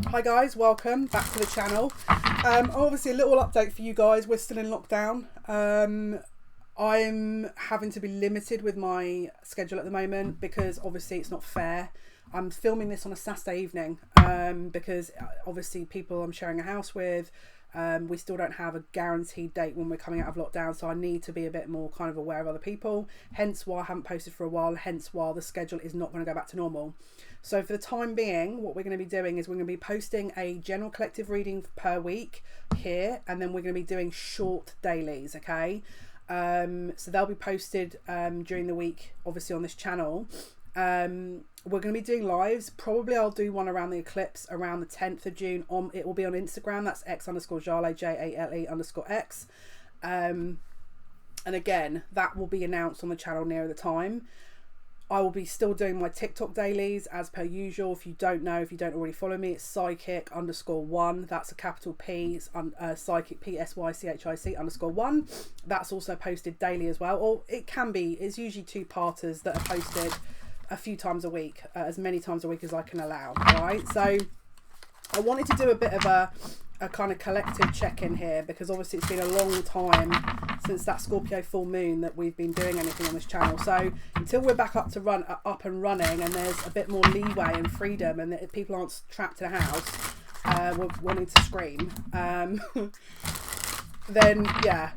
Hi guys, welcome back to the channel. Obviously a little update for you guys. We're still in lockdown. I'm having to be limited with my schedule at the moment because obviously it's not fair. I'm filming this on a Saturday evening because obviously people I'm sharing a house with, we still don't have a guaranteed date when we're coming out of lockdown, so I need to be a bit more kind of aware of other people, hence why I haven't posted for a while, hence why the schedule is not going to go back to normal. So for the time being, what we're going to be doing is we're going to be posting a general collective reading per week here, and then we're going to be doing short dailies, okay? So they'll be posted during the week, obviously on this channel. We're going to be doing lives. Probably I'll do one around the eclipse around the 10th of June. It will be on Instagram. That's x_Jale, Jale_X. And again, that will be announced on the channel nearer the time. I will be still doing my TikTok dailies as per usual. If you don't know, if you don't already follow me, it's psychic_1. That's a capital P, psychic PSYCHIC_1. That's also posted daily as well. Or it can be, it's usually two-parters that are posted a few times a week, as many times a week as I can allow. All right, so I wanted to do a bit of a kind of collective check-in here because obviously it's been a long time since that Scorpio full moon that we've been doing anything on this channel. So until we're back up and running and there's a bit more leeway and freedom and that people aren't trapped in a house wanting to scream, then yeah.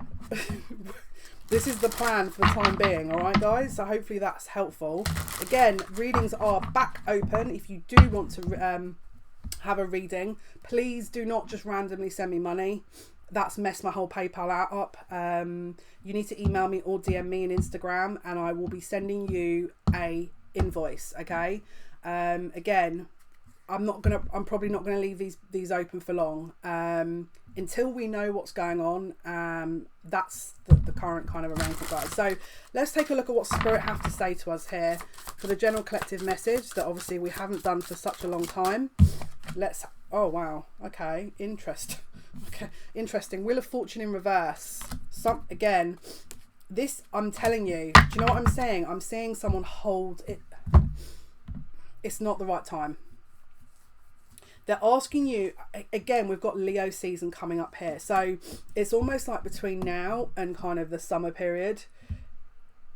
This is the plan for the time being, all right, guys? So hopefully that's helpful. Again, readings are back open. If you do want to have a reading, please do not just randomly send me money. That's messed my whole PayPal up. You need to email me or DM me on Instagram, and I will be sending you a invoice. Okay. Again, I'm probably not gonna leave these open for long. Until we know what's going on. That's the current kind of arrangement, guys. So let's take a look at what Spirit have to say to us here for the general collective message that obviously we haven't done for such a long time. Oh wow, okay, interesting. Okay, interesting. Wheel of Fortune in reverse. Again, this, I'm telling you, do you know what I'm saying? I'm seeing someone hold it. It's not the right time. They're asking you, again, we've got Leo season coming up here. So it's almost like between now and kind of the summer period,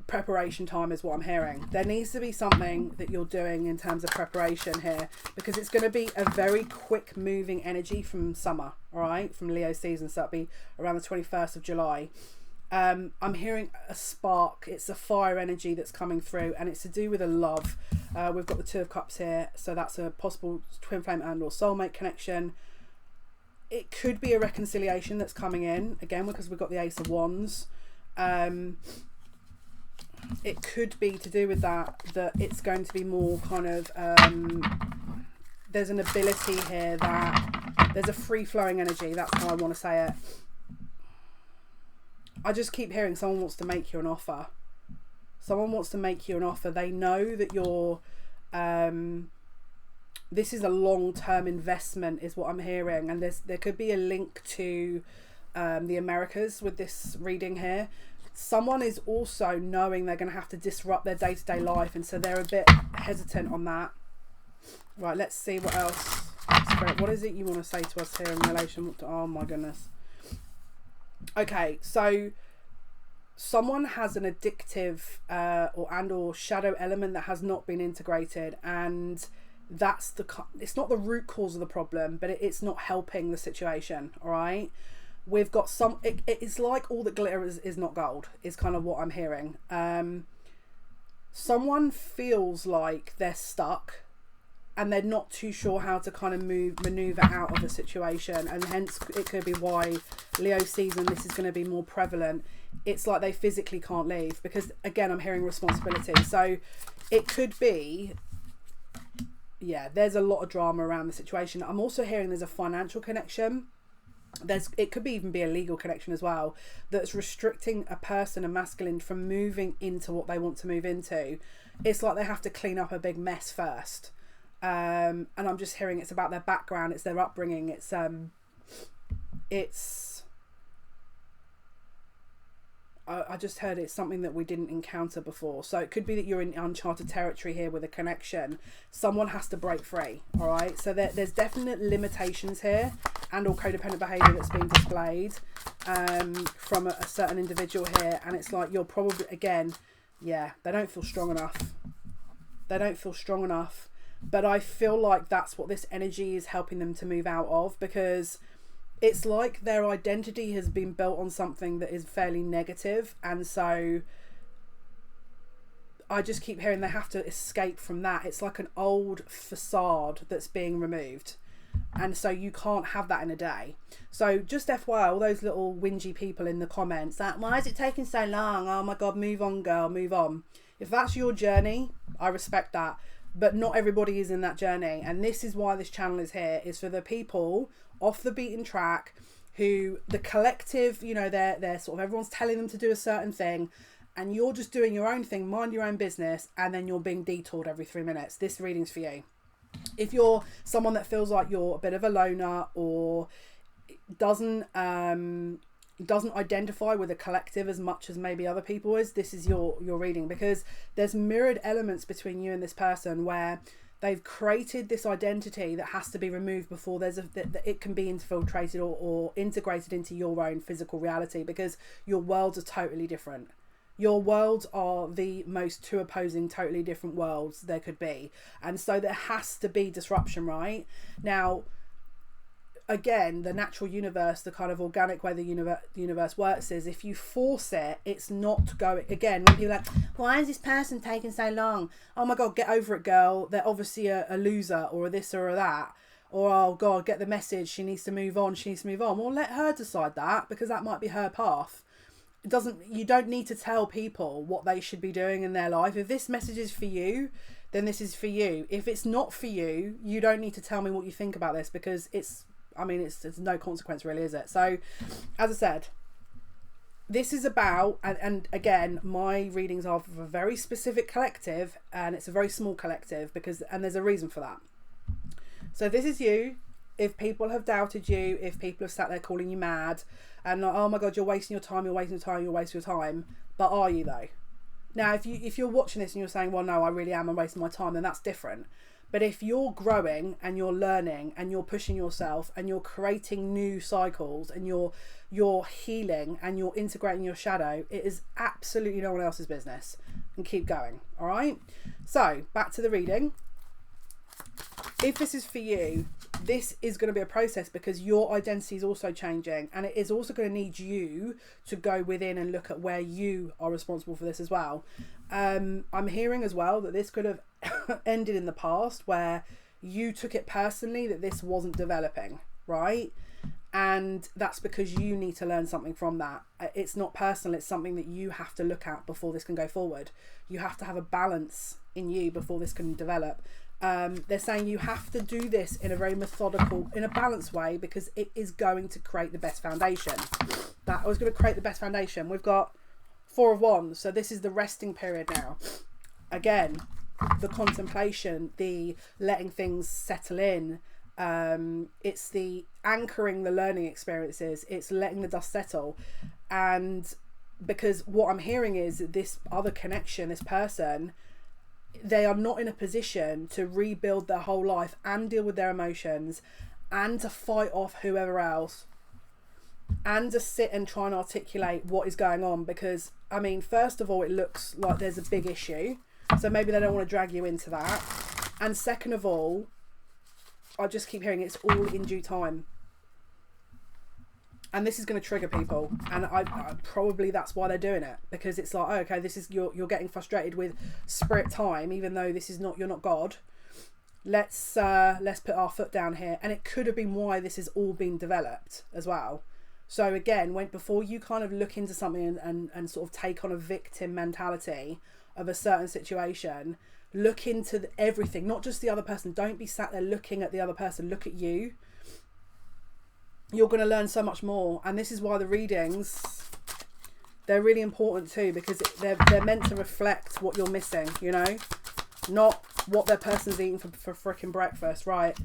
preparation time is what I'm hearing. There needs to be something that you're doing in terms of preparation here because it's going to be a very quick moving energy from summer, all right, from Leo season. So that'll be around the 21st of July. I'm hearing a spark. It's a fire energy that's coming through, and it's to do with a love. We've got the Two of Cups here, so that's a possible twin flame and or soulmate connection. It could be a reconciliation that's coming in again because we've got the Ace of Wands. It could be to do with that it's going to be more kind of there's an ability here that there's a free flowing energy. That's how I want to say it. I just keep hearing someone wants to make you an offer. Someone wants to make you an offer. They know that you're this is a long-term investment is what I'm hearing, and there could be a link to the Americas with this reading here. Someone is also knowing they're going to have to disrupt their day-to-day life, and so they're a bit hesitant on that. Right, let's see what else. Spirit, what is it you want to say to us here in relation to, oh my goodness. Okay, so someone has an addictive or shadow element that has not been integrated, and that's it's not the root cause of the problem, but it's not helping the situation. All right, we've got it's like all that glitter is not gold is kind of what I'm hearing. Someone feels like they're stuck and they're not too sure how to kind of maneuver out of the situation, and hence it could be why Leo season this is going to be more prevalent. It's like they physically can't leave because, again, I'm hearing responsibility. So it could be, yeah, there's a lot of drama around the situation. I'm also hearing there's a financial connection. It could even be a legal connection as well that's restricting a person, a masculine, from moving into what they want to move into. It's like they have to clean up a big mess first. And I'm just hearing it's about their background, it's their upbringing, it's I just heard it's something that we didn't encounter before. So it could be that you're in uncharted territory here with a connection. Someone has to break free, all right? So there's definite limitations here and or codependent behaviour that's being displayed from a certain individual here. And it's like you're probably, again, yeah, they don't feel strong enough. They don't feel strong enough. But I feel like that's what this energy is helping them to move out of, because it's like their identity has been built on something that is fairly negative, and so I just keep hearing they have to escape from that. It's like an old facade that's being removed, and so you can't have that in a day. So just FYI, all those little whingy people in the comments that, why is it taking so long? Oh my god, move on girl, move on. If that's your journey, I respect that, but not everybody is in that journey, and this is why this channel is here, is for the people off the beaten track who the collective, you know, they're sort of, everyone's telling them to do a certain thing and you're just doing your own thing, mind your own business, and then you're being detoured every 3 minutes. This reading's for you. If you're someone that feels like you're a bit of a loner or doesn't identify with a collective as much as maybe other people is, this is your reading, because there's mirrored elements between you and this person where they've created this identity that has to be removed before there's that it can be infiltrated or integrated into your own physical reality, because your worlds are totally different. Your worlds are the most two opposing, totally different worlds there could be. And so there has to be disruption, right? Now, again, the natural universe, the kind of organic way the universe works is if you force it, it's not going. Again, when people are like, why is this person taking so long? Oh my god, get over it, girl. They're obviously a loser or a this or a that. Or, oh god, get the message. She needs to move on. She needs to move on. Well, let her decide that, because that might be her path. You don't need to tell people what they should be doing in their life. If this message is for you, then this is for you. If it's not for you, you don't need to tell me what you think about this, because it's no consequence really, is it? So, as I said, this is about, and again, my readings are for a very specific collective, and it's a very small collective, and there's a reason for that. So this is you. If people have doubted you, if people have sat there calling you mad, and like, oh my god, you're wasting your time, you're wasting your time, you're wasting your time, but are you though? Now, if you're watching this and you're saying, well, no, I really am, I'm wasting my time, then that's different. But if you're growing and you're learning and you're pushing yourself and you're creating new cycles and you're healing and you're integrating your shadow, it is absolutely no one else's business. And keep going, all right? So, back to the reading. If this is for you, this is going to be a process, because your identity is also changing, and it is also going to need you to go within and look at where you are responsible for this as well. I'm hearing as well that this could have ended in the past where you took it personally that this wasn't developing, right? And that's because you need to learn something from that. It's not personal, it's something that you have to look at before this can go forward. You have to have a balance in you before this can develop. They're saying you have to do this in a very methodical, in a balanced way, because it is going to create the best foundation. That was going to create the best foundation. We've got 4 of Wands, so this is the resting period now. Again, the contemplation, the letting things settle in. It's the anchoring the learning experiences. It's letting the dust settle. And because what I'm hearing is that this other connection, this person, they are not in a position to rebuild their whole life and deal with their emotions and to fight off whoever else and to sit and try and articulate what is going on, because I mean, first of all, it looks like there's a big issue, so maybe they don't want to drag you into that, and second of all, I just keep hearing it's all in due time. And this is going to trigger people, and I probably that's why they're doing it, because it's like, oh, okay, this is you're getting frustrated with spirit time, even though this is not, you're not God. Let's put our foot down here, and it could have been why this has all been developed as well. So again, before you kind of look into something and sort of take on a victim mentality of a certain situation, look into everything, not just the other person. Don't be sat there looking at the other person. Look at you. You're going to learn so much more, and this is why the readings, they're really important too, because they're meant to reflect what you're missing, you know, not what their person's eating for frickin' breakfast, right?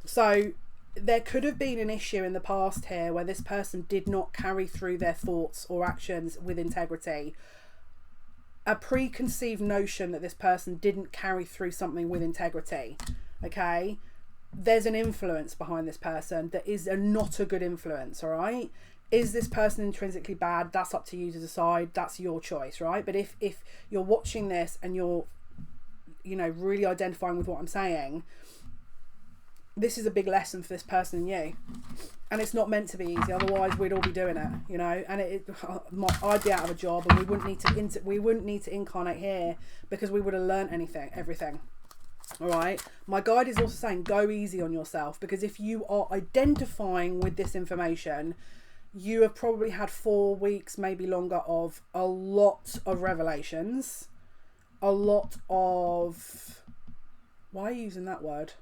So there could have been an issue in the past here where this person did not carry through their thoughts or actions with integrity. A preconceived notion that this person didn't carry through something with integrity. Okay, there's an influence behind this person that is not a good influence. All right, is this person intrinsically bad? That's up to you to decide. That's your choice, right? But if you're watching this and you're, you know, really identifying with what I'm saying, this is a big lesson for this person and you. And it's not meant to be easy, otherwise we'd all be doing it, you know. And I'd be out of a job, and we wouldn't need to incarnate here, because we would have learned everything. All right. My guide is also saying go easy on yourself, because if you are identifying with this information, you have probably had 4 weeks, maybe longer, of a lot of revelations, a lot of, why are you using that word?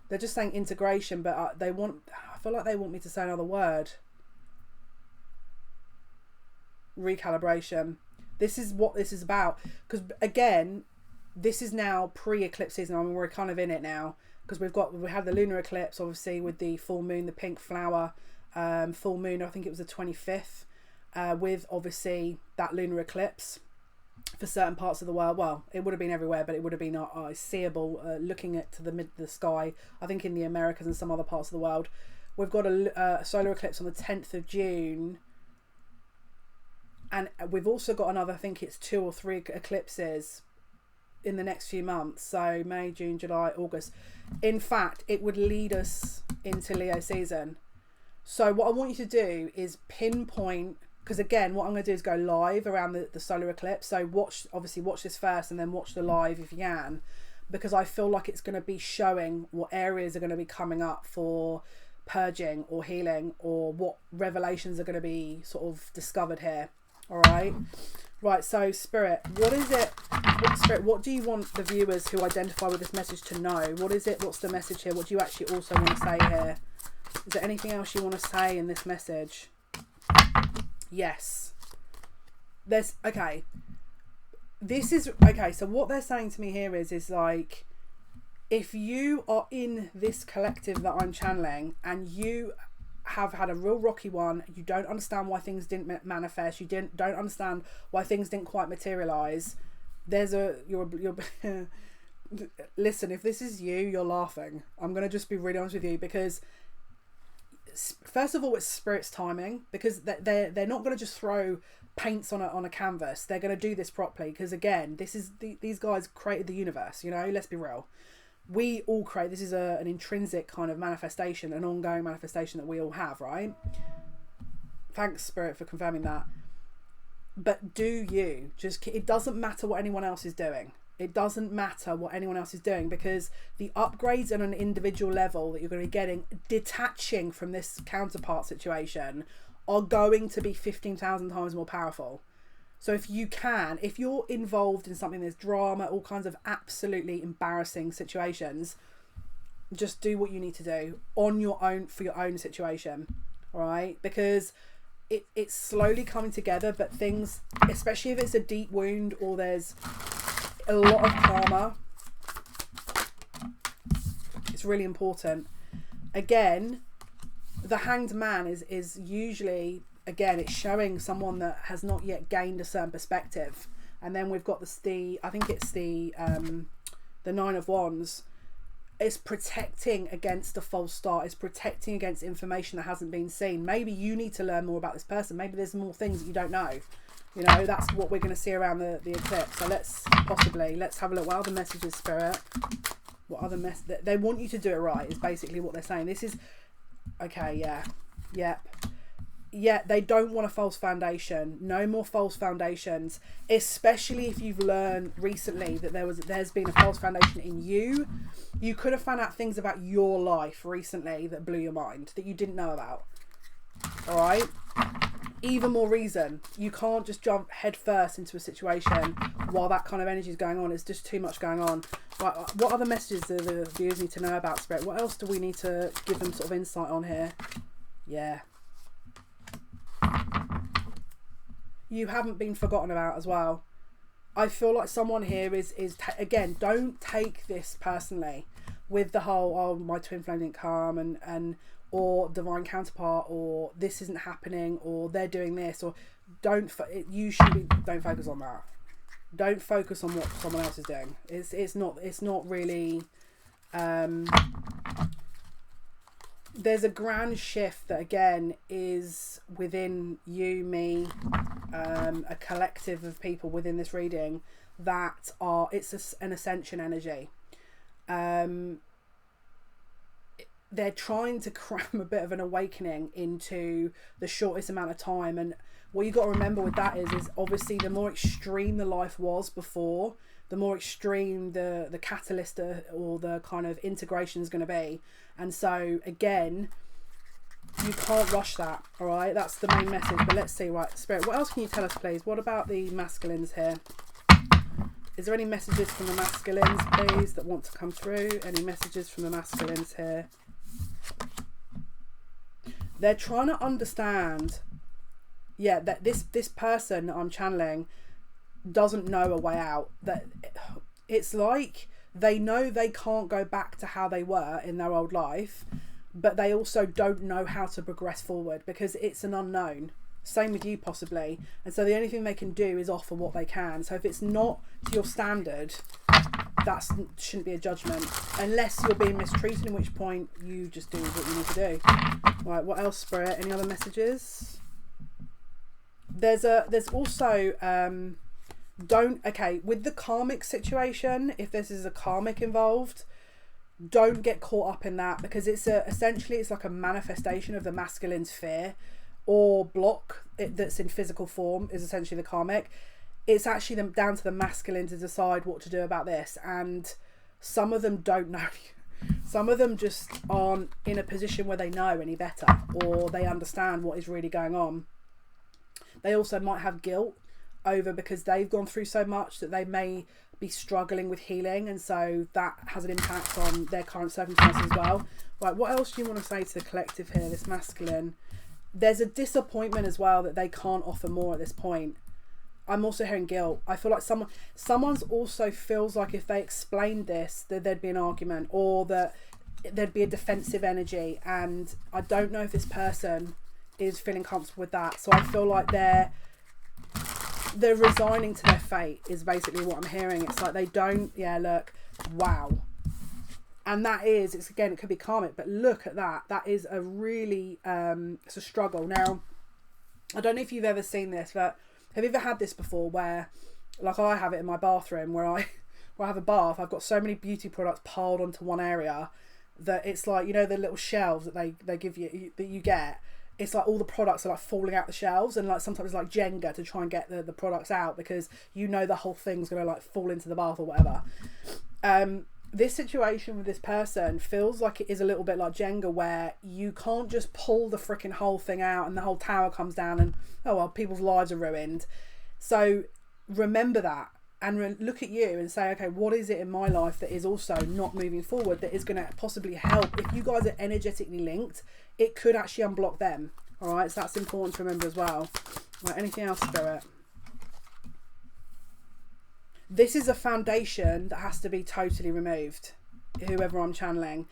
They're just saying integration, but I feel like they want me to say another word. Recalibration. This is what this is about. Because again, this is now pre-eclipse season. I mean, we're kind of in it now, because we had the lunar eclipse, obviously, with the full moon, the pink flower full moon. I think it was the 25th, with obviously that lunar eclipse. For certain parts of the world, well, it would have been everywhere, but it would have been seeable, looking at to the sky. I think in the Americas and some other parts of the world, we've got a solar eclipse on the 10th of June, and we've also got another, I think it's 2 or 3 eclipses in the next few months. So May, June, July, August. In fact, it would lead us into Leo season. So what I want you to do is pinpoint. Because again, what I'm going to do is go live around the solar eclipse. So watch this first, and then watch the live if you can, because I feel like it's going to be showing what areas are going to be coming up for purging or healing, or what revelations are going to be sort of discovered here. All right. Right. So Spirit, what is it? Spirit, what do you want the viewers who identify with this message to know? What is it? What's the message here? What do you actually also want to say here? Is there anything else you want to say in this message? Yes. This is okay. So what they're saying to me here is like, if you are in this collective that I'm channeling, and you have had a real rocky one, you don't understand why things didn't manifest, you don't understand why things didn't quite materialize, you're listen, if this is you, you're laughing. I'm gonna just be really honest with you, because first of all, it's Spirit's timing, because they're not going to just throw paints on a canvas. They're going to do this properly, because again, these guys created the universe, you know. Let's be real, we all create. This is an intrinsic kind of manifestation, an ongoing manifestation that we all have, right? Thanks, Spirit, for confirming that. But do you just, it doesn't matter what anyone else is doing. It doesn't matter what anyone else is doing, because the upgrades on an individual level that you're going to be getting, detaching from this counterpart situation, are going to be 15,000 times more powerful. So if you're involved in something, there's drama, all kinds of absolutely embarrassing situations, just do what you need to do on your own, for your own situation. All right? Because it's slowly coming together, but things, especially if it's a deep wound or there's a lot of karma, it's really important. Again, the Hanged Man is usually, again, it's showing someone that has not yet gained a certain perspective. And then we've got I think it's the Nine of Wands. It's protecting against a false start. It's protecting against information that hasn't been seen. Maybe you need to learn more about this person. Maybe there's more things that you don't know. You know, that's what we're going to see around the eclipse. So let's have a look. What other messages, Spirit? What other they want you to do it right, is basically what they're saying. This is okay. Yeah, they don't want a false foundation. No more false foundations, especially if you've learned recently that there's been a false foundation in you. You could have found out things about your life recently that blew your mind, that you didn't know about. All right. Even more reason, you can't just jump head first into a situation while that kind of energy is going on. It's just too much going on. Right, what other messages do the viewers need to know about Spirit? What else do we need to give them sort of insight on here? Yeah. You haven't been forgotten about as well. I feel like someone here is again, don't take this personally. with the whole, oh, my twin flame didn't come, and or divine counterpart, or this isn't happening, or they're doing this, or don't focus on that. Don't focus on what someone else is doing. It's not really. There's a grand shift that again is within you, me, a collective of people within this reading that are, it's an ascension energy. They're trying to cram a bit of an awakening into the shortest amount of time, and what you got to remember with that is obviously the more extreme the life was before, the more extreme the catalyst or the kind of integration is going to be. And so again, you can't rush that. All right, that's the main message. But let's see, right, Spirit, what else can you tell us, please? What about the masculines here? Is there any messages from the masculines, please, that want to come through? Any messages from the masculines here? They're trying to understand, yeah, that this person that I'm channeling doesn't know a way out. That it's like they know they can't go back to how they were in their old life, but they also don't know how to progress forward because it's an unknown. Same with you possibly. And so the only thing they can do is offer what they can. So if it's not to your standard, that shouldn't be a judgment, unless you're being mistreated, in which point you just do what you need to do. Right, what else, Spirit? Any other messages? There's also with the karmic situation, if this is a karmic involved, don't get caught up in that, because it's essentially it's like a manifestation of the masculine's fear or block that's in physical form is essentially the karmic. It's actually down to the masculine to decide what to do about this, and some of them don't know. Some of them just aren't in a position where they know any better or they understand what is really going on. They also might have guilt over because they've gone through so much that they may be struggling with healing, and so that has an impact on their current circumstances as well. Right, what else do you want to say to the collective here, this masculine? There's a disappointment as well that they can't offer more at this point. I'm also hearing guilt. I feel like someone's also feels like if they explained this, that there'd be an argument or that there'd be a defensive energy, and I don't know if this person is feeling comfortable with that. So I feel like they're resigning to their fate is basically what I'm hearing. It's like they don't, wow. And that is, it could be karmic, but look at that. That is a really, it's a struggle. Now, I don't know if you've ever seen this, but have you ever had this before where, like I have it in my bathroom, where I have a bath, I've got so many beauty products piled onto one area that it's like, you know, the little shelves that they give you, that you get, it's like all the products are like falling out the shelves, and like sometimes it's like Jenga to try and get the products out, because you know the whole thing's going to like fall into the bath or whatever. This situation with this person feels like it is a little bit like Jenga, where you can't just pull the freaking whole thing out and the whole tower comes down and, oh well, people's lives are ruined. So remember that and look at you and say, okay, what is it in my life that is also not moving forward, that is going to possibly help? If you guys are energetically linked, it could actually unblock them. All right, so that's important to remember as well. Right, anything else, Spirit? This is a foundation that has to be totally removed, whoever I'm channeling.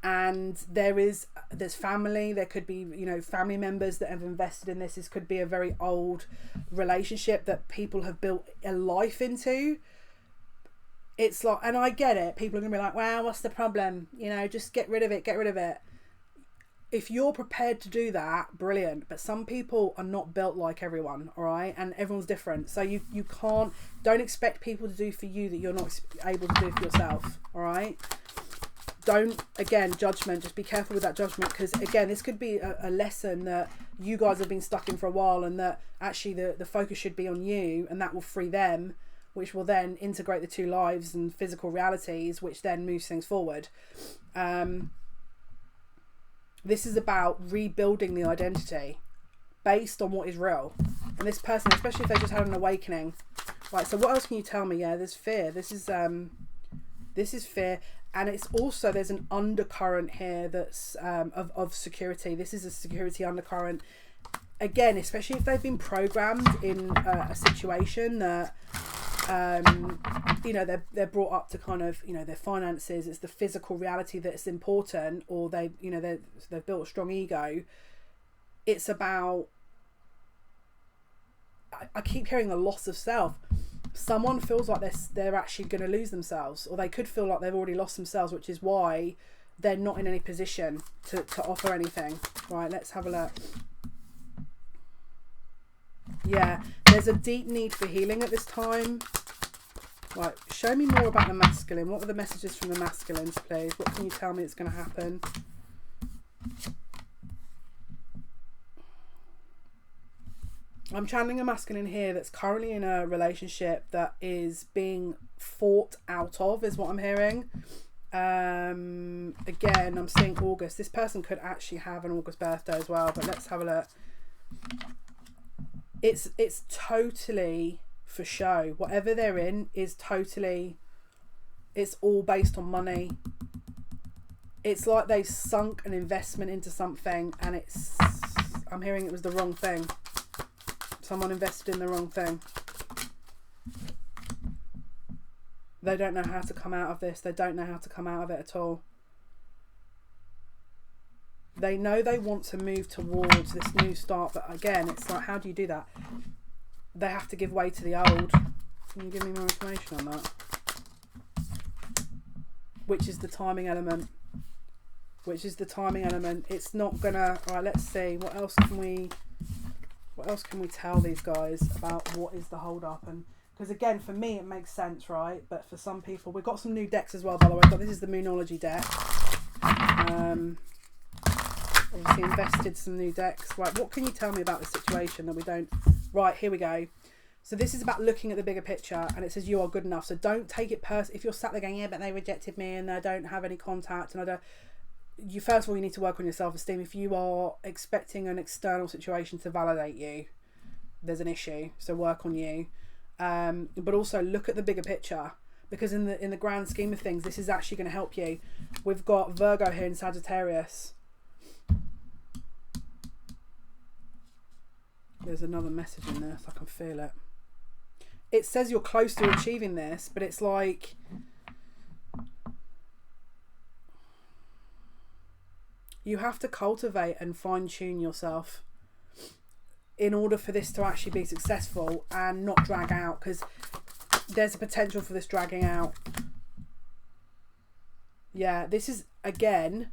And there's family, there could be, you know, family members that have invested in this. This could be a very old relationship that people have built a life into. It's like, and I get it, people are gonna be like, wow, what's the problem? You know, just get rid of it, get rid of it. If you're prepared to do that, brilliant. But some people are not built like everyone, all right? And everyone's different. So you don't expect people to do for you that you're not able to do for yourself, all right? Don't, again, judgment. Just be careful with that judgment, because, again, this could be a lesson that you guys have been stuck in for a while, and that actually the focus should be on you, and that will free them, which will then integrate the two lives and physical realities, which then moves things forward. This is about rebuilding the identity based on what is real. And this person, especially if they just had an awakening. Right, so what else can you tell me? Yeah, there's fear. This is fear. And it's also, there's an undercurrent here that's of security. This is a security undercurrent. Again, especially if they've been programmed in a situation that you know, they're brought up to kind of, you know, their finances, it's the physical reality that's important, or they, you know, they've built a strong ego. It's about, I keep hearing the loss of self. Someone feels like they're actually going to lose themselves, or they could feel like they've already lost themselves, which is why they're not in any position to offer anything. Right, let's have a look. Yeah, there's a deep need for healing at this time. Right, show me more about the masculine. What are the messages from the masculines, please? What can you tell me is going to happen? I'm channeling a masculine here that's currently in a relationship that is being fought out of, is what I'm hearing. Again, I'm seeing August. This person could actually have an August birthday as well, but let's have a look. It's totally for show. Whatever they're in is totally, it's all based on money. It's like they sunk an investment into something, and I'm hearing it was the wrong thing. Someone invested in the wrong thing. They don't know how to come out of this. They don't know how to come out of it at all. They know they want to move towards this new start, but again, it's like, how do you do that? They have to give way to the old. Can you give me more information on that? Which is the timing element. Which is the timing element. It's not gonna... All right, let's see. What else can we tell these guys about what is the hold up? And because again, for me it makes sense, right? But for some people, we've got some new decks as well, by the way. This is the Moonology deck. Obviously invested some new decks. Right, what can you tell me about the situation that we don't... Right, here we go. So this is about looking at the bigger picture, and it says you are good enough. So don't take it personally. If you're sat there going, yeah, but they rejected me and I don't have any contact and I don't... You first of all, you need to work on your self-esteem. If you are expecting an external situation to validate you, there's an issue. So work on you, but also look at the bigger picture, because in the grand scheme of things, this is actually going to help you. We've got Virgo here in Sagittarius. There's another message in there, so I can feel it. It says you're close to achieving this, but it's like... You have to cultivate and fine-tune yourself in order for this to actually be successful and not drag out, because there's a potential for this dragging out. Yeah, this is, again,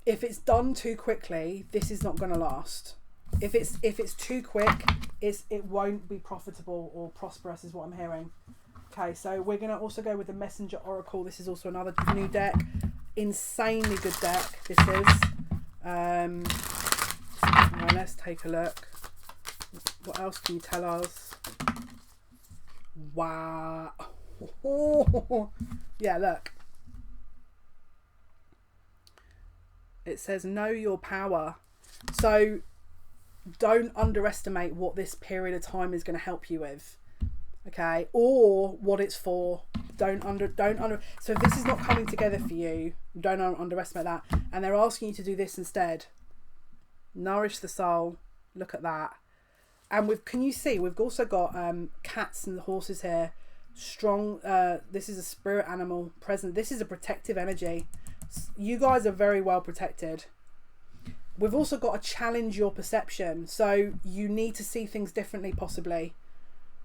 if it's done too quickly, this is not going to last. If it's too quick, it won't be profitable or prosperous, is what I'm hearing. Okay, so we're going to also go with the Messenger Oracle. This is also another new deck. Insanely good deck, this is. Right, let's take a look. What else can you tell us? Wow. Yeah, look. It says know your power. So don't underestimate what this period of time is going to help you with. Okay, or what it's for. Don't under. So if this is not coming together for you, don't underestimate that. And they're asking you to do this instead. Nourish the soul. Look at that. And can you see we've also got cats and horses here. Strong. This is a spirit animal present. This is a protective energy. You guys are very well protected. We've also got to challenge your perception. So you need to see things differently, possibly.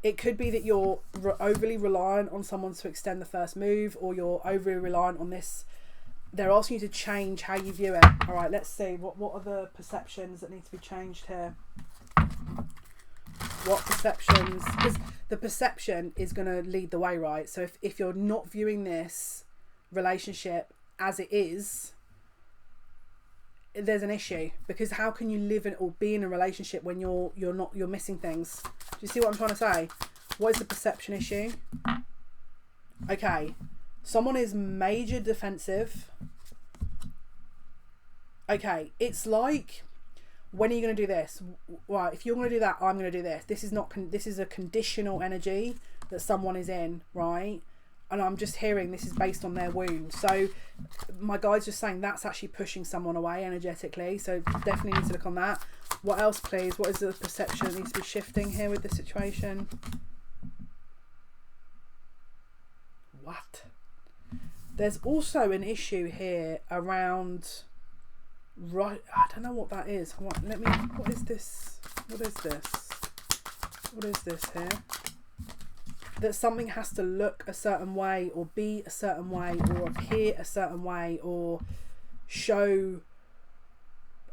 It could be that you're overly reliant on someone to extend the first move, or you're overly reliant on this. They're asking you to change how you view it. All right, let's see. What are the perceptions that need to be changed here? What perceptions? Because the perception is going to lead the way, right? So if you're not viewing this relationship as it is, there's an issue, because how can you live in or be in a relationship when you're missing things? Do you see what I'm trying to say? What is the perception issue? Okay, someone is major defensive. Okay, it's like, when are you going to do this? Right, if you're going to do that, I'm going to do this. This is not this is a conditional energy that someone is in, right? And I'm just hearing this is based on their wound. So my guide's just saying that's actually pushing someone away energetically. So definitely need to look on that. What else, please? What is the perception that needs to be shifting here with the situation? What? There's also an issue here around, right, I don't know what that is. What is this? What is this? What is this here? That something has to look a certain way, or be a certain way, or appear a certain way, or show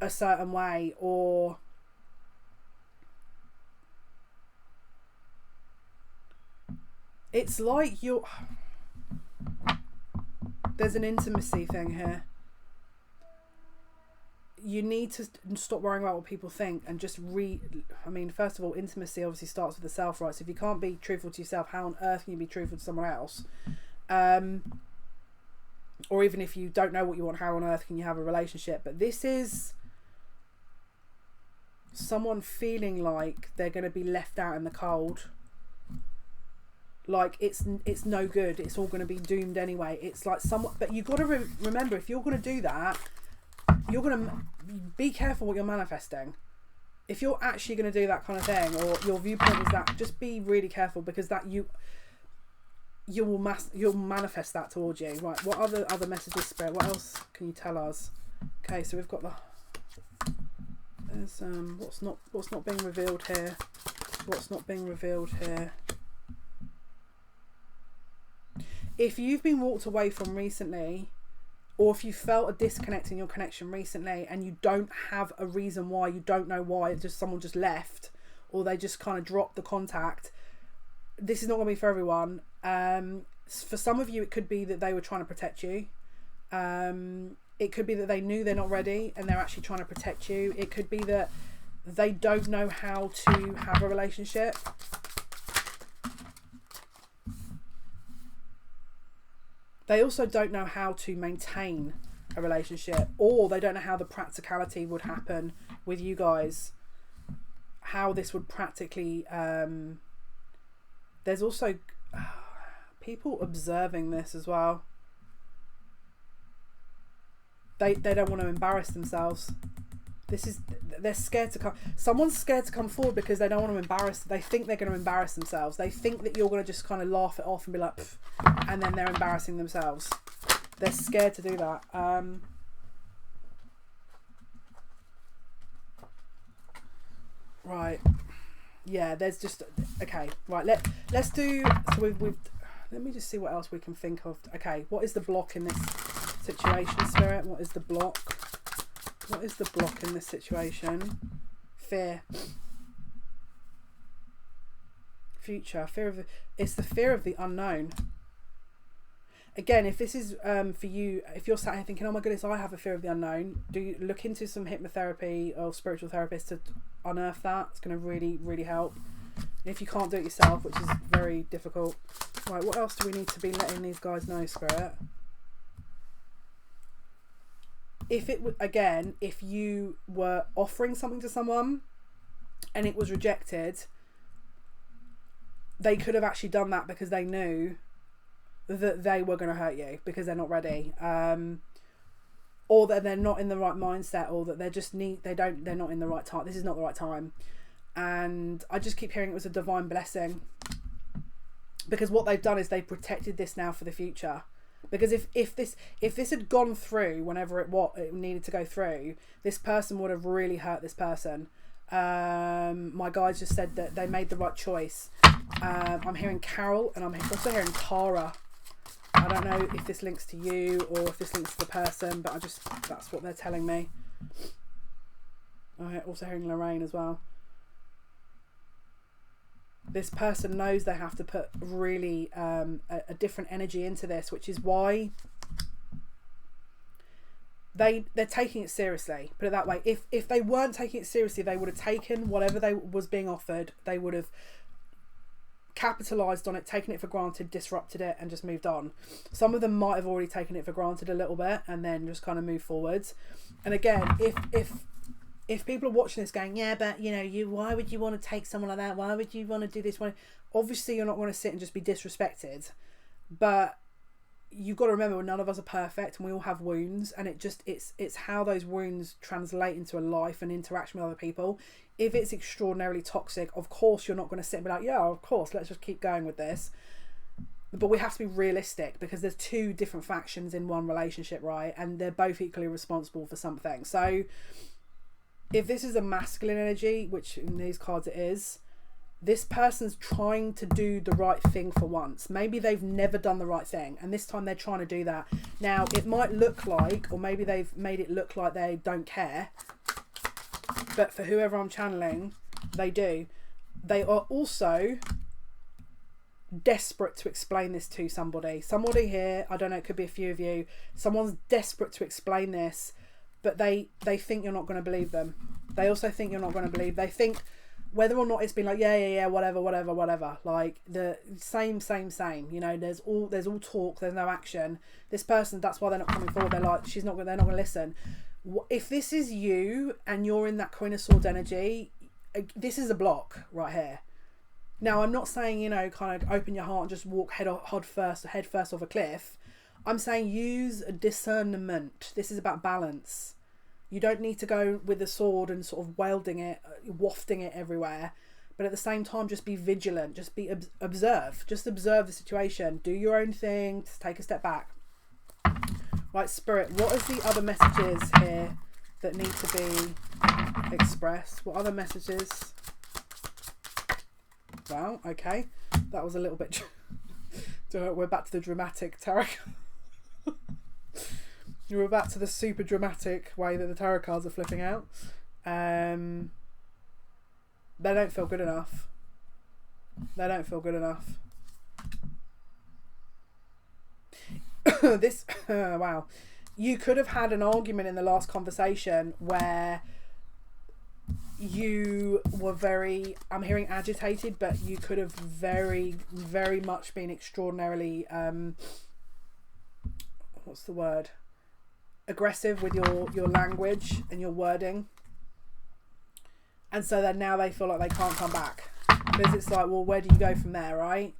a certain way, or it's like there's an intimacy thing here. You need to stop worrying about what people think and just I mean, first of all, intimacy obviously starts with the self, right? So if you can't be truthful to yourself, how on earth can you be truthful to someone else? Or even if you don't know what you want, how on earth can you have a relationship? But this is someone feeling like they're going to be left out in the cold. Like it's no good. It's all going to be doomed anyway. It's like but you've got to remember, if you're going to do that, you're going to be careful what you're manifesting. If you're actually going to do that kind of thing, or your viewpoint is that, just be really careful, because that you'll manifest that towards you. Right, what other messages, Spirit? What else can you tell us? Okay, so we've got there's what's not being revealed here. What's not being revealed here? If you've been walked away from recently, or if you felt a disconnect in your connection recently and you don't have a reason why, you don't know why, someone just left, or they just kind of dropped the contact, this is not going to be for everyone. For some of you, it could be that they were trying to protect you. It could be that they knew they're not ready and they're actually trying to protect you. It could be that they don't know how to have a relationship. They also don't know how to maintain a relationship, or they don't know how the practicality would happen with you guys, how this would practically there's also people observing this as well. They don't want to embarrass themselves. They're scared to come. Someone's scared to come forward because they don't want to embarrass. They think they're going to embarrass themselves. They think that you're going to just kind of laugh it off and be like, pff, and then they're embarrassing themselves. They're scared to do that. Right. Yeah, there's just, okay, right, let's do, so we've let me just see what else we can think of. Okay, what is the block in this situation, Spirit? What is the block? What is the block in this situation? Fear. Future. It's the fear of the unknown. Again, if this is for you, if you're sat here thinking, oh my goodness, I have a fear of the unknown, do you look into some hypnotherapy or spiritual therapists to unearth that? It's going to really, really help. And if you can't do it yourself, which is very difficult. Right, what else do we need to be letting these guys know, Spirit? If you were offering something to someone and it was rejected, they could have actually done that because they knew that they were going to hurt you because they're not ready, or that they're not in the right mindset, or that they're not in the right time. This is not the right time. And I just keep hearing it was a divine blessing, because what they've done is they've protected this now for the future. Because if this had gone through whenever it needed to go through, this person would have really hurt this person. My guys just said that they made the right choice. I'm hearing Carol, and I'm also hearing Tara. I don't know if this links to you or if this links to the person, but that's what they're telling me. I'm also hearing Lorraine as well. This person knows they have to put really a different energy into this, which is why they're taking it seriously. Put it that way. If they weren't taking it seriously, they would have taken whatever was being offered. They would have capitalized on it, taken it for granted, disrupted it, and just moved on. Some of them might have already taken it for granted a little bit and then just kind of moved forwards. And again, if people are watching this going, yeah, but why would you want to take someone like that? Why would you want to do this one? Obviously, you're not going to sit and just be disrespected, but you've got to remember, none of us are perfect, and we all have wounds, and it's how those wounds translate into a life and interaction with other people. If it's extraordinarily toxic, of course you're not going to sit and be like, yeah, of course, let's just keep going with this. but we have to be realistic, because there's two different factions in one relationship, right? And they're both equally responsible for something. So if this is a masculine energy, which in these cards it is, this person's trying to do the right thing for once. Maybe they've never done the right thing, and this time they're trying to do that. Now, it might look like, or maybe they've made it look like they don't care, but for whoever I'm channeling, they do. They are also desperate to explain this to somebody. Somebody here, I don't know, it could be a few of you. Someone's desperate to explain this, but they think you're not going to believe them. They also think you're not going to believe. They think whether or not it's been like, yeah, whatever. Like the same. You know, there's all talk, there's no action. This person, that's why they're not coming forward. They're like, they're not going to listen. If this is you and you're in that Queen of Swords energy, this is a block right here. Now, I'm not saying, you know, kind of open your heart and just walk head first off a cliff. I'm saying use discernment. This is about balance. You don't need to go with the sword and sort of wielding it, wafting it everywhere. But at the same time, just be vigilant. Just be observe. Just observe the situation. Do your own thing. Just take a step back. Right, Spirit, what is the other messages here that need to be expressed? What other messages? Wow, okay. That was a little bit... We're back to the dramatic tarot. We're back to the super dramatic way that the tarot cards are flipping out. They don't feel good enough. They don't feel good enough. This... wow. You could have had an argument in the last conversation where you were very, I'm hearing agitated, but you could have very, very much been extraordinarily, what's the word? Aggressive with your language and your wording. And so then now they feel like they can't come back. Because it's like, well, where do you go from there, right?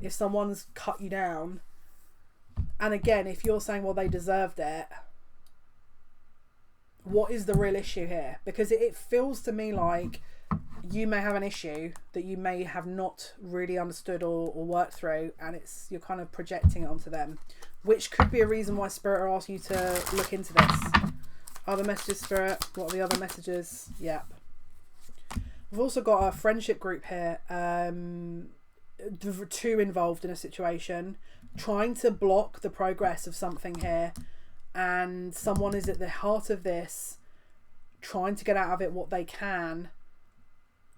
If someone's cut you down, and again, if you're saying, well, they deserved it, what is the real issue here? Because it feels to me like you may have an issue that you may have not really understood or worked through, and you're kind of projecting it onto them, which could be a reason why Spirit are asking you to look into this. Other messages, Spirit? What are the other messages? Yep. We've also got a friendship group here. Two involved in a situation, trying to block the progress of something here. And someone is at the heart of this, trying to get out of it what they can,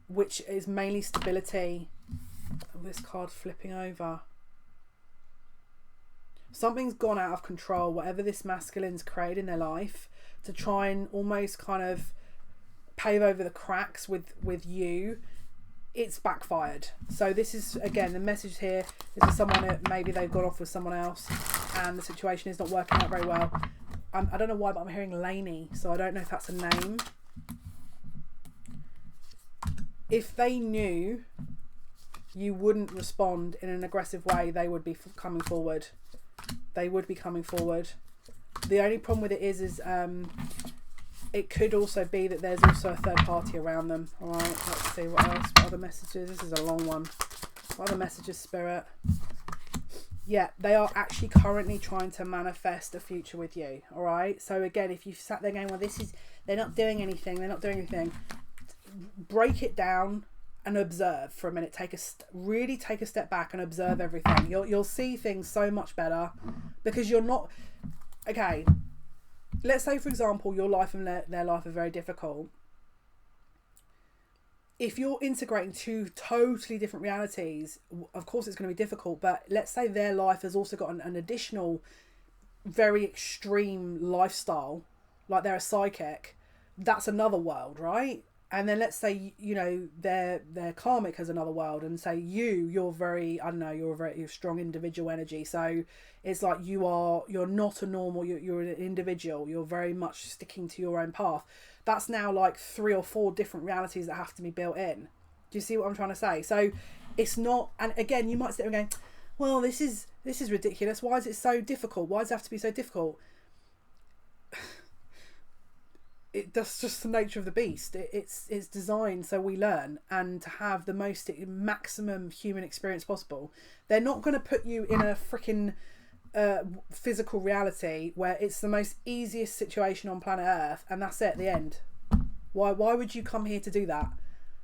which is mainly stability. Oh, this card flipping over. Something's gone out of control, whatever this masculine's created in their life, to try and almost kind of pave over the cracks with you. It's backfired. So this is, again, the message here is for someone that maybe they've gone off with someone else and the situation is not working out very well. I don't know why, but I'm hearing Lainey, so I don't know if that's a name. If they knew you wouldn't respond in an aggressive way, they would be coming forward. They would be coming forward. The only problem with it is it could also be that there's also a third party around them. All right, let's see what else. What other messages? This is a long one. What other messages, Spirit? Yeah, they are actually currently trying to manifest a future with you. All right. So again, if you've sat there going, well, they're not doing anything. They're not doing anything. Break it down and observe for a minute. Really take a step back and observe everything. You'll see things so much better, because you're not. Okay. Let's say, for example, your life and their life are very difficult. If you're integrating two totally different realities, of course it's going to be difficult. But let's say their life has also got an additional very extreme lifestyle, like they're a psychic. That's another world, right? And then let's say, you know, their karmic has another world, and say you're very, I don't know, you're a very strong individual energy. So it's like you're not a normal, you're an individual. You're very much sticking to your own path. That's now like 3 or 4 different realities that have to be built in. Do you see what I'm trying to say? So it's not, and again, you might sit there and go, well, this is ridiculous. Why is it so difficult? Why does it have to be so difficult? that's just the nature of the beast. It's designed so we learn and to have the most maximum human experience possible. They're not going to put you in a freaking physical reality where it's the most easiest situation on planet Earth and that's it, the end. Why would you come here to do that?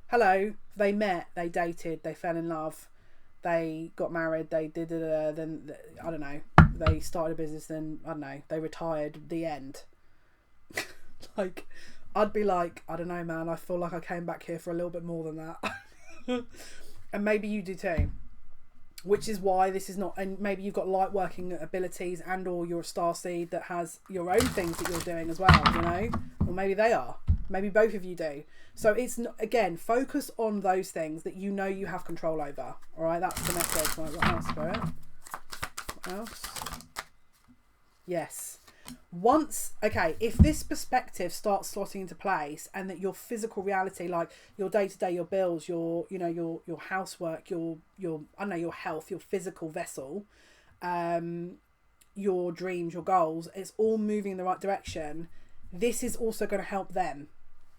Hello, they met, they dated, they fell in love, they got married, they did then I don't know, they started a business, then I don't know, they retired, the end. Like, I'd be like, I don't know, man, I feel like I came back here for a little bit more than that. And maybe you do too. Which is why this is not, and maybe you've got light working abilities and or you're a starseed that has your own things that you're doing as well, you know? Or maybe they are. Maybe both of you do. So it's not, again, focus on those things that you know you have control over. All right, that's the message. Right, what else, Spirit? What else? Yes. Once, okay, if this perspective starts slotting into place and that your physical reality, like your day-to-day, your bills, your, you know, your housework, your I don't know, your health, your physical vessel, your dreams, your goals, it's all moving in the right direction. This is also going to help them,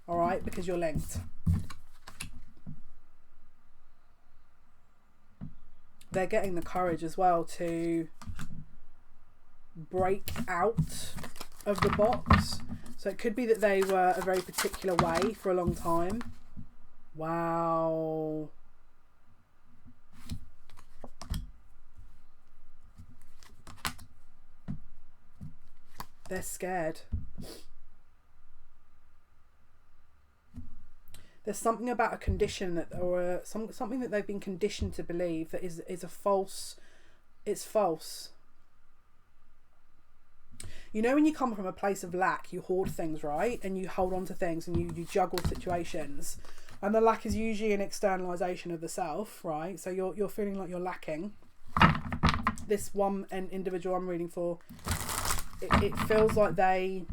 all right, because you're linked. They're getting the courage as well to break out of the box. So it could be that they were a very particular way for a long time. Wow. They're scared. There's something about a condition that, or something that they've been conditioned to believe that is a false. It's false. You know, when you come from a place of lack, you hoard things, right? And you hold on to things and you juggle situations. And the lack is usually an externalization of the self, right? So you're feeling like you're lacking. This one individual I'm reading for, it feels like they...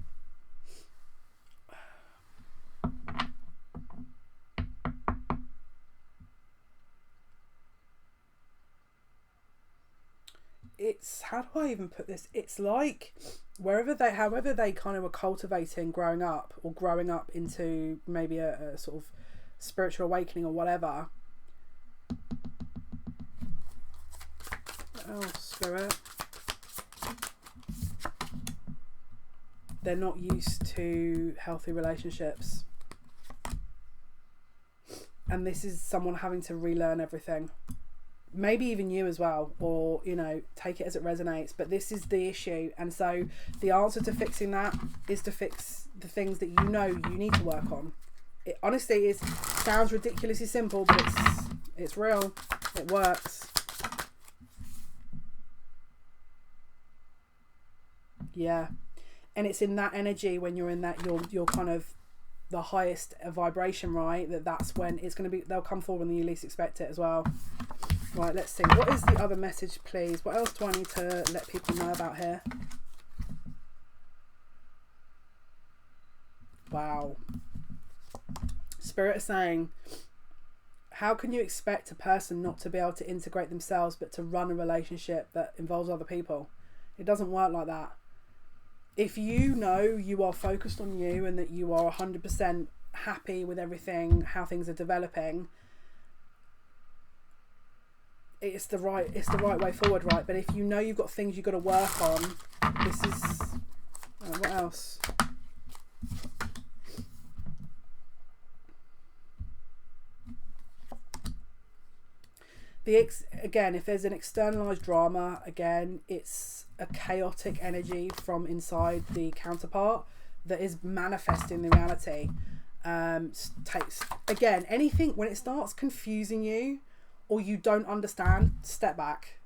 It's, how do I even put this? It's like however they kind of were cultivating growing up into maybe a sort of spiritual awakening or whatever. Oh, Spirit. They're not used to healthy relationships. And this is someone having to relearn everything. Maybe even you as well, or, you know, take it as it resonates, but this is the issue. And so the answer to fixing that is to fix the things that you know you need to work on. It honestly sounds ridiculously simple, but it's real. It works. Yeah. And it's in that energy when you're in that, you're kind of the highest vibration, right? That's when it's going to be, they'll come forward when you least expect it as well. Right, let's see. What is the other message, please? What else do I need to let people know about here? Wow. Spirit is saying, how can you expect a person not to be able to integrate themselves but to run a relationship that involves other people? It doesn't work like that. If you know you are focused on you and that you are 100% happy with everything, how things are developing, it's the right way forward, right? But if you know you've got things you've got to work on, this is what else? Again, if there's an externalized drama, again, it's a chaotic energy from inside the counterpart that is manifesting the reality. Again, anything when it starts confusing you or you don't understand, step back.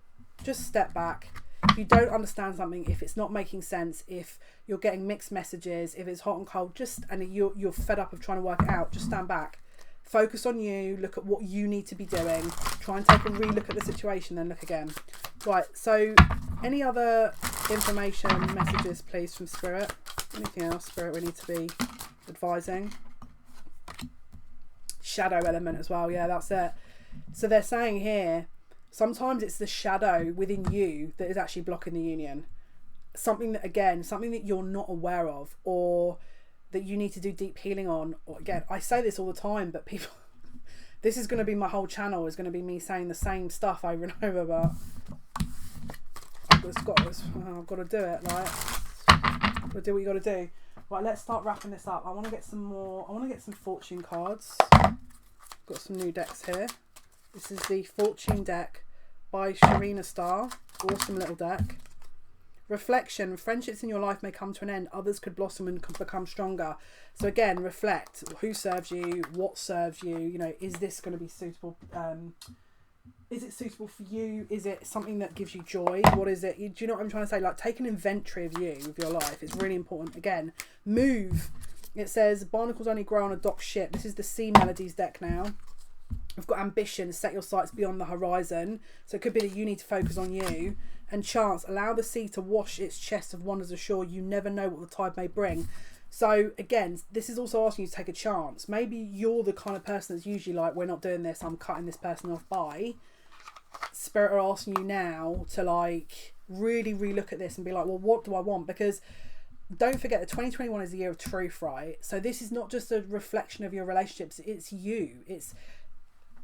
Just step back. If you don't understand something, if it's not making sense, if you're getting mixed messages, if it's hot and cold, and you're fed up of trying to work it out, just stand back. Focus on you, look at what you need to be doing, try and take a re-look at the situation, then look again. Right, so any other information, messages, please, from Spirit? Anything else, Spirit, we need to be advising? Shadow element as well, yeah, that's it. So they're saying here, sometimes it's the shadow within you that is actually blocking the union. Something that you're not aware of, or that you need to do deep healing on. Or again, I say this all the time, but people, this is going to be my whole channel, is going to be me saying the same stuff over and over, but I've got to do it. Like, got to do what you got to do. Right, let's start wrapping this up. I want to get some more. I want to get some fortune cards. Got some new decks here. This is the Fortune deck by Sharina Starr. Awesome little deck. Reflection. Friendships in your life may come to an end. Others could blossom and become stronger. So again, reflect. Who serves you? What serves you? You know, is this going to be suitable? Is it suitable for you? Is it something that gives you joy? What is it? Do you know what I'm trying to say? Like, take an inventory of you, of your life. It's really important. Again, move. It says, barnacles only grow on a docked ship. This is the Sea Melodies deck now. We've got ambition, set your sights beyond the horizon. So it could be that you need to focus on you. And chance, allow the sea to wash its chest of wonders ashore. You never know what the tide may bring. So again, this is also asking you to take a chance. Maybe you're the kind of person that's usually like, we're not doing this, I'm cutting this person off by. Spirit are asking you now to like really relook at this and be like, well, what do I want? Because don't forget that 2021 is the year of truth, right? So this is not just a reflection of your relationships, it's you. It's,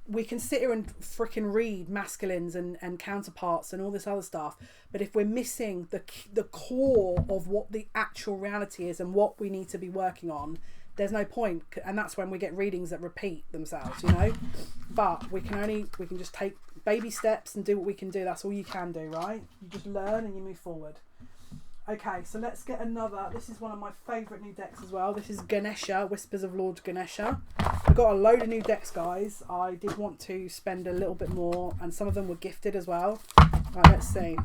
we can sit here and freaking read masculines and counterparts and all this other stuff, but if we're missing the core of what the actual reality is and what we need to be working on, there's no point. And that's when we get readings that repeat themselves, you know. But we can just take baby steps and do what we can do. That's all you can do, right? You just learn and you move forward. Okay, so let's get another. This is one of my favourite new decks as well. This is Ganesha, Whispers of Lord Ganesha. I've got a load of new decks, guys. I did want to spend a little bit more, and some of them were gifted as well. Right, let's see.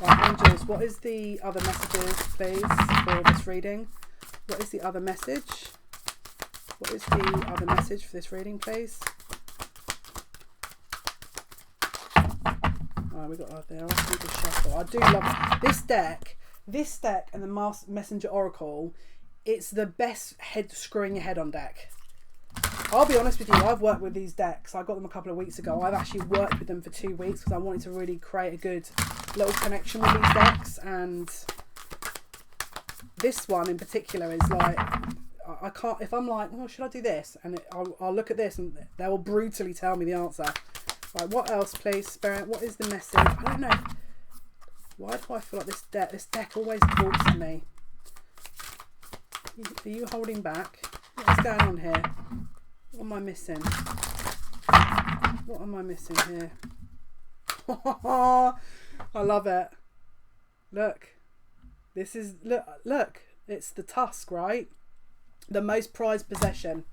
Right, angels, what is the other messages, please, for this reading? What is the other message? What is the other message for this reading, please? We got there. I'll do the shuffle. I do love this deck. This deck and the Messenger Oracle. It's the best head screwing your head on deck. I'll be honest with you. I've worked with these decks. I got them a couple of weeks ago. I've actually worked with them for 2 weeks because I wanted to really create a good little connection with these decks. And this one in particular is like, I can't. If I'm like, oh, should I do this? And I'll look at this and they will brutally tell me the answer. Right, what else, please, Spirit? What is the message? I don't know. Why do I feel like this deck always talks to me? Are you holding back? What's going on here? What am I missing? What am I missing here? I love it. Look. This is, look. It's the tusk, right? The most prized possession.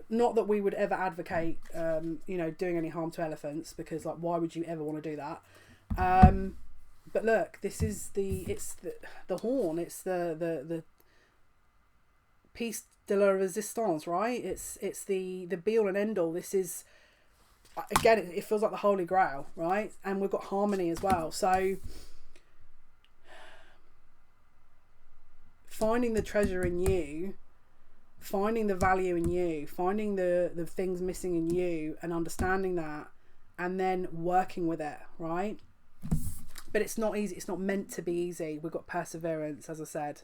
Not that we would ever advocate, you know, doing any harm to elephants, because like, why would you ever want to do that? But look, this is it's the horn. It's the piece de la resistance, right? It's the be all and end all. This is, again, it feels like the Holy Grail, right? And we've got harmony as well. So finding the treasure in you, finding the value in you, finding the things missing in you and understanding that, and then working with it, right? But it's not easy. It's not meant to be easy. We've got perseverance, as I said,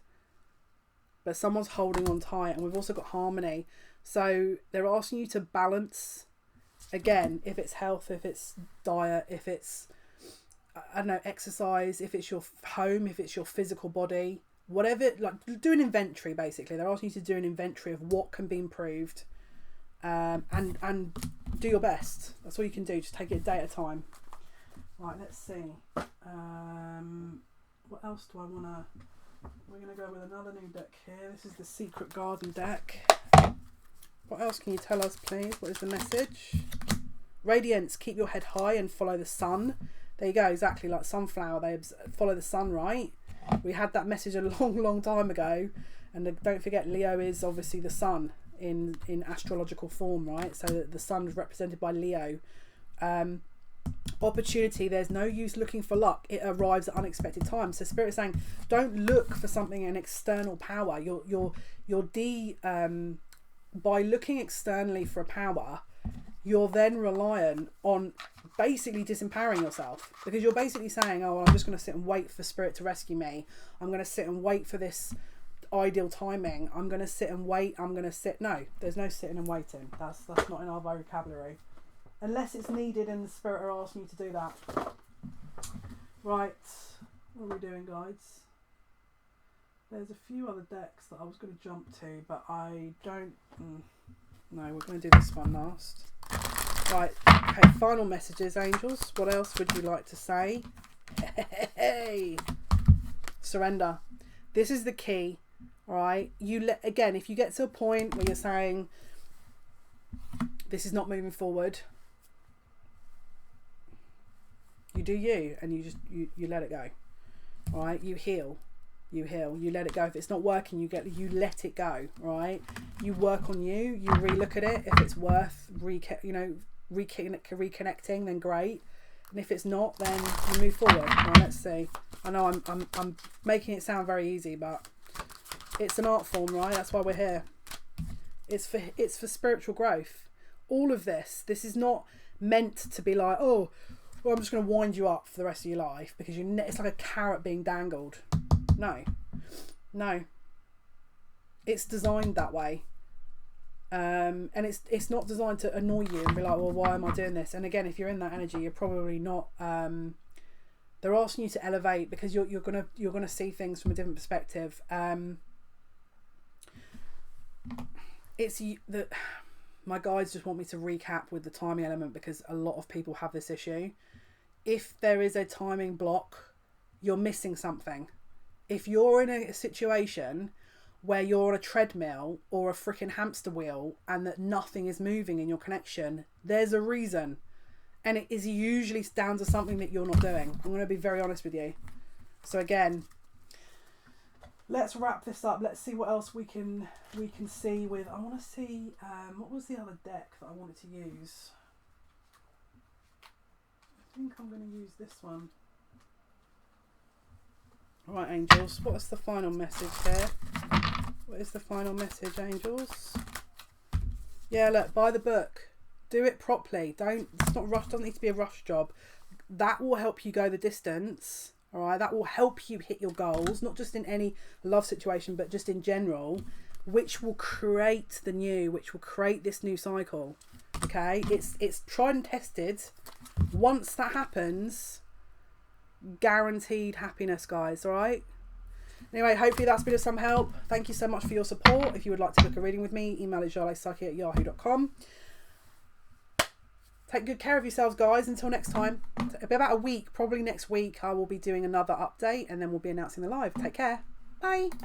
but someone's holding on tight, and we've also got harmony. So they're asking you to balance, again, if it's health, if it's diet, if it's, I don't know, exercise, if it's your home, if it's your physical body, whatever. Like, do an inventory. Basically, they're asking you to do an inventory of what can be improved, and do your best. That's all you can do. Just take it a day at a time. Right, let's see. What else do I want to... We're going to go with another new deck here. This is the Secret Garden deck. What else can you tell us, please? What is the message? Radiance, keep your head high and follow the sun. There you go, exactly like sunflower. They follow the sun, right? We had that message a long time ago. And don't forget, Leo is obviously the sun in astrological form, right? So the sun is represented by Leo. Opportunity, there's no use looking for luck. It arrives at unexpected times. So Spirit is saying, don't look for something, an external power. By looking externally for a power, you're then reliant on basically disempowering yourself, because you're basically saying, oh, well, I'm just going to sit and wait for Spirit to rescue me. I'm going to sit and wait for this. ideal timing. I'm going to sit and wait. I'm going to sit. No, there's no sitting and waiting. That's not in our vocabulary. Unless it's needed and the spirit are asking you to do that. Right. What are we doing, guys? There's a few other decks that I was going to jump to, but I don't... No, we're going to do this one last. Right. Okay, final messages, angels. What else would you like to say? Hey! Surrender. This is the key. Alright? Again, if you get to a point where you're saying, this is not moving forward, you do you, and you just you let it go. Alright? You heal. You let it go. If it's not working, you let it go. Right? You work on you. You relook at it. If it's worth reconnecting, then great. And if it's not, then you move forward. Right, let's see. I know I'm making it sound very easy, but it's an art form, right? That's why we're here. It's for spiritual growth. All of this is not meant to be like, oh, well, I'm just going to wind you up for the rest of your life because it's like a carrot being dangled. No. It's designed that way. And it's not designed to annoy you and be like, well, why am I doing this? And again, if you're in that energy, you're probably not. They're asking you to elevate because you're gonna see things from a different perspective. My guides just want me to recap with the timing element because a lot of people have this issue. If there is a timing block, you're missing something. If you're in a situation where you're on a treadmill or a freaking hamster wheel and that nothing is moving in your connection, there's a reason. And it is usually down to something that you're not doing. I'm going to be very honest with you. So again, let's wrap this up. Let's see what else we can see with... I want to see... what was the other deck that I wanted to use? I think I'm going to use this one. Alright, angels, what's the final message here? What is the final message, angels? Yeah, look, buy the book. Do it properly. It's not rushed, doesn't need to be a rush job. That will help you go the distance. Alright, that will help you hit your goals, not just in any love situation, but just in general, which will create the new, which will create this new cycle. Okay? It's tried and tested. Once that happens, guaranteed happiness, guys. All right, anyway, hopefully that's been of some help. Thank you so much for your support. If you would like to book a reading with me, email it jalesaki@yahoo.com. Take good care of yourselves, guys. Until next time. It'll be about a week, probably next week I will be doing another update and then we'll be announcing the live. Take care. Bye.